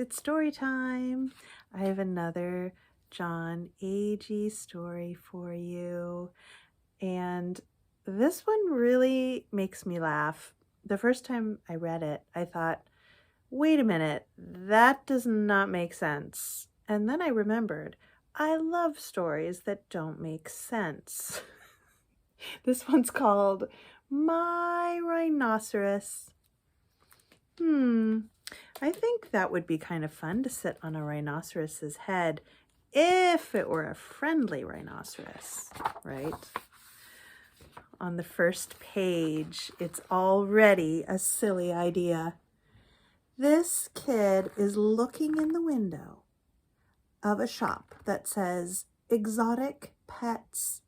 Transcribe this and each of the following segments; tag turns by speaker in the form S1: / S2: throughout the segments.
S1: it's story time. I have another John Agee story for you. And this one really makes me laugh. The first time I read it, I thought, wait a minute, that does not make sense. And then I remembered, I love stories that don't make sense. This one's called My Rhinoceros. I think that would be kind of fun to sit on a rhinoceros's head if it were a friendly rhinoceros, right? On the first page, it's already a silly idea. This kid is looking in the window of a shop that says exotic pets.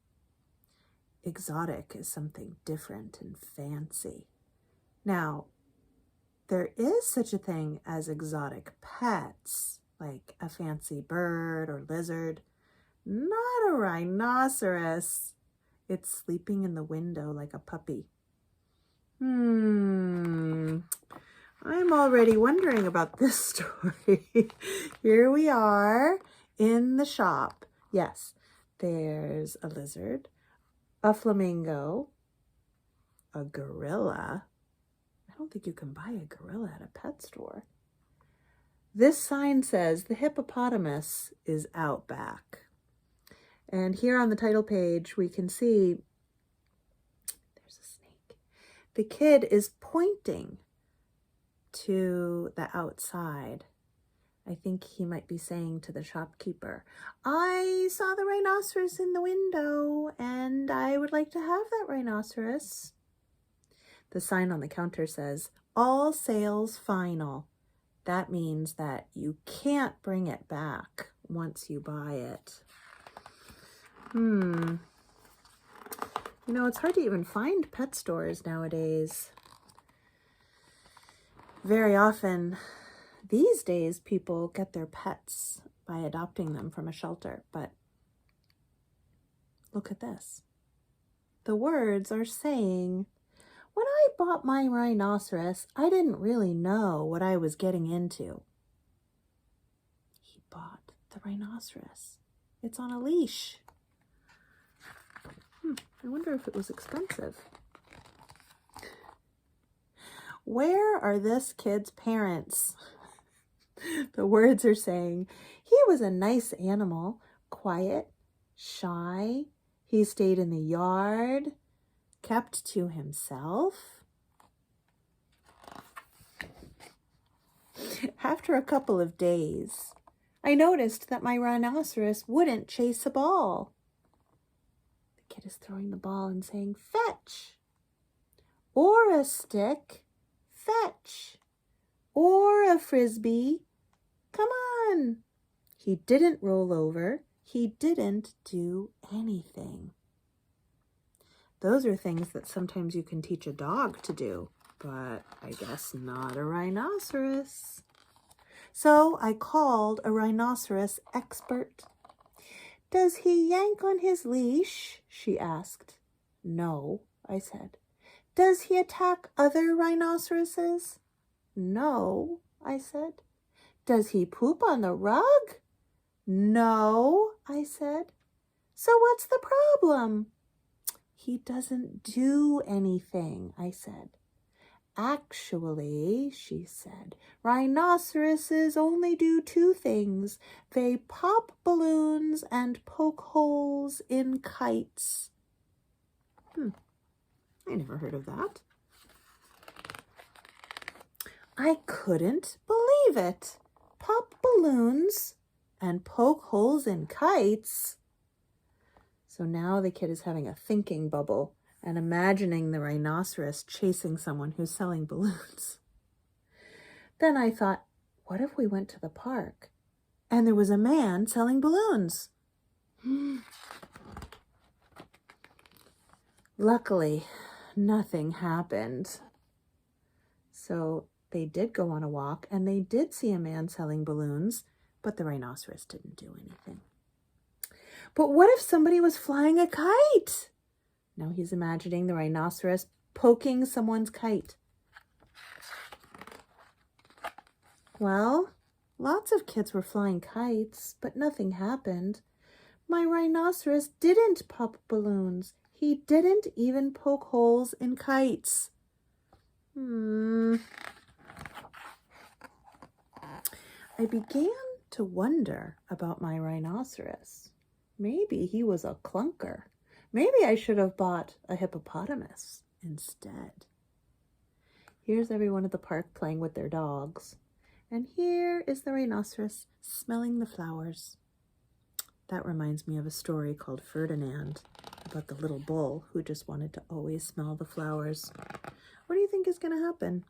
S1: Exotic is something different and fancy. Now, there is such a thing as exotic pets, like a fancy bird or lizard, not a rhinoceros. It's sleeping in the window like a puppy. I'm already wondering about this story. Here we are in the shop. Yes, there's a lizard, a flamingo, a gorilla. I don't think you can buy a gorilla at a pet store. This sign says the hippopotamus is out back. And here on the title page, we can see there's a snake. The kid is pointing to the outside. I think he might be saying to the shopkeeper, I saw the rhinoceros in the window and I would like to have that rhinoceros. The sign on the counter says, all sales final. That means that you can't bring it back once you buy it. You know, it's hard to even find pet stores nowadays. Very often, these days, people get their pets by adopting them from a shelter. But look at this. The words are saying, when I bought my rhinoceros, I didn't really know what I was getting into. He bought the rhinoceros. It's on a leash. I wonder if it was expensive. Where are this kid's parents? The words are saying, he was a nice animal, quiet, shy. He stayed in the yard, kept to himself. After a couple of days, I noticed that my rhinoceros wouldn't chase a ball. The kid is throwing the ball and saying, fetch. Or a stick, fetch. Or a frisbee, come on. He didn't roll over. He didn't do anything. Those are things that sometimes you can teach a dog to do, but I guess not a rhinoceros. So I called a rhinoceros expert. Does he yank on his leash? She asked. No, I said. Does he attack other rhinoceroses? No, I said. Does he poop on the rug? No, I said. So what's the problem? He doesn't do anything, I said. Actually, she said, rhinoceroses only do two things. They pop balloons and poke holes in kites. I never heard of that. I couldn't believe it. Pop balloons and poke holes in kites. So now the kid is having a thinking bubble and imagining the rhinoceros chasing someone who's selling balloons. Then I thought, what if we went to the park and there was a man selling balloons? Luckily, nothing happened. So they did go on a walk and they did see a man selling balloons, but the rhinoceros didn't do anything. But what if somebody was flying a kite? Now he's imagining the rhinoceros poking someone's kite. Well, Lots of kids were flying kites, but nothing happened. My rhinoceros didn't pop balloons. He didn't even poke holes in kites. I began to wonder about my rhinoceros. Maybe he was a clunker. Maybe I should have bought a hippopotamus instead. Here's everyone at the park playing with their dogs. And here is the rhinoceros smelling the flowers. That reminds me of a story called Ferdinand, about the little bull who just wanted to always smell the flowers. What do you think is going to happen?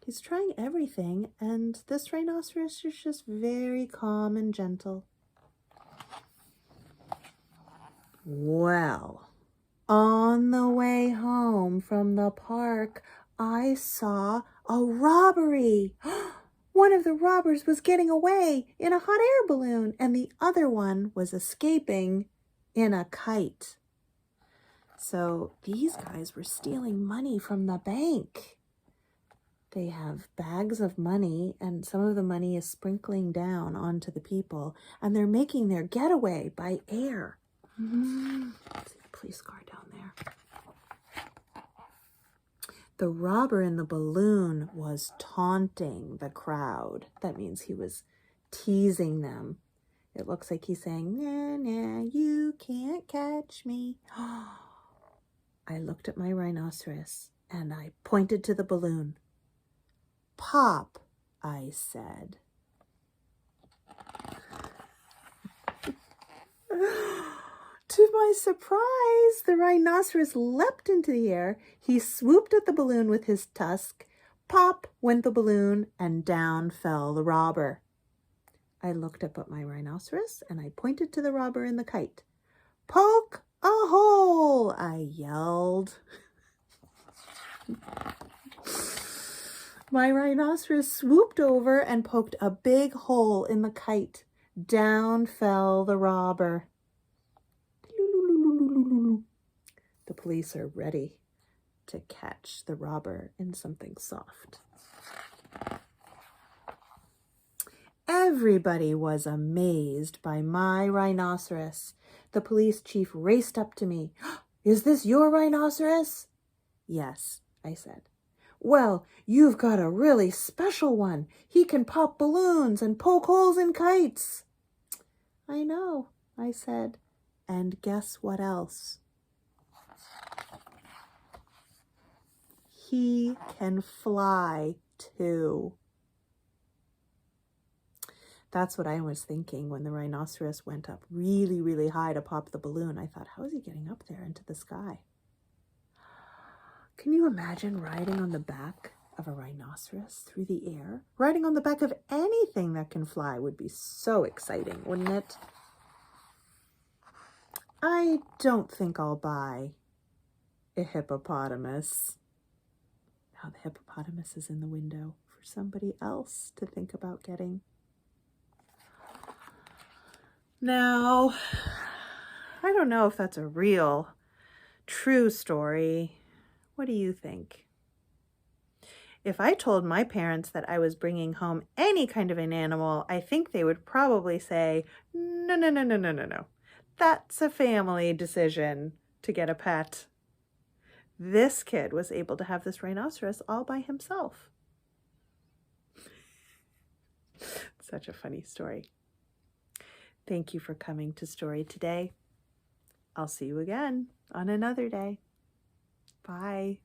S1: He's trying everything, and this rhinoceros is just very calm and gentle. Well, on the way home from the park, I saw a robbery. One of the robbers was getting away in a hot air balloon, and the other one was escaping in a kite. So these guys were stealing money from the bank. They have bags of money, and some of the money is sprinkling down onto the people, and they're making their getaway by air. Let's see the police car down there. The robber in the balloon was taunting the crowd. That means he was teasing them. It looks like he's saying, "Nah, nah, you can't catch me." I looked at my rhinoceros and I pointed to the balloon. "Pop," I said. To my surprise, the rhinoceros leapt into the air. He swooped at the balloon with his tusk. Pop went the balloon, and down fell the robber. I looked up at my rhinoceros, and I pointed to the robber in the kite. "Poke a hole," I yelled. My rhinoceros swooped over and poked a big hole in the kite. Down fell the robber. The police are ready to catch the robber in something soft. Everybody was amazed by my rhinoceros. The police chief raced up to me. "Is this your rhinoceros?" "Yes," I said. "Well, you've got a really special one. He can pop balloons and poke holes in kites." "I know," I said. "And guess what else? He can fly too." That's what I was thinking when the rhinoceros went up really, really high to pop the balloon. I thought, how is he getting up there into the sky? Can you imagine riding on the back of a rhinoceros through the air? Riding on the back of anything that can fly would be so exciting, wouldn't it? I don't think I'll buy a hippopotamus. Now the hippopotamus is in the window for somebody else to think about getting. Now, I don't know if that's a real, true story. What do you think? If I told my parents that I was bringing home any kind of an animal, I think they would probably say, "No, no, no, no, no, no, no. That's a family decision to get a pet." This kid was able to have this rhinoceros all by himself. Such a funny story. Thank you for coming to Story Today. I'll see you again on another day. Bye.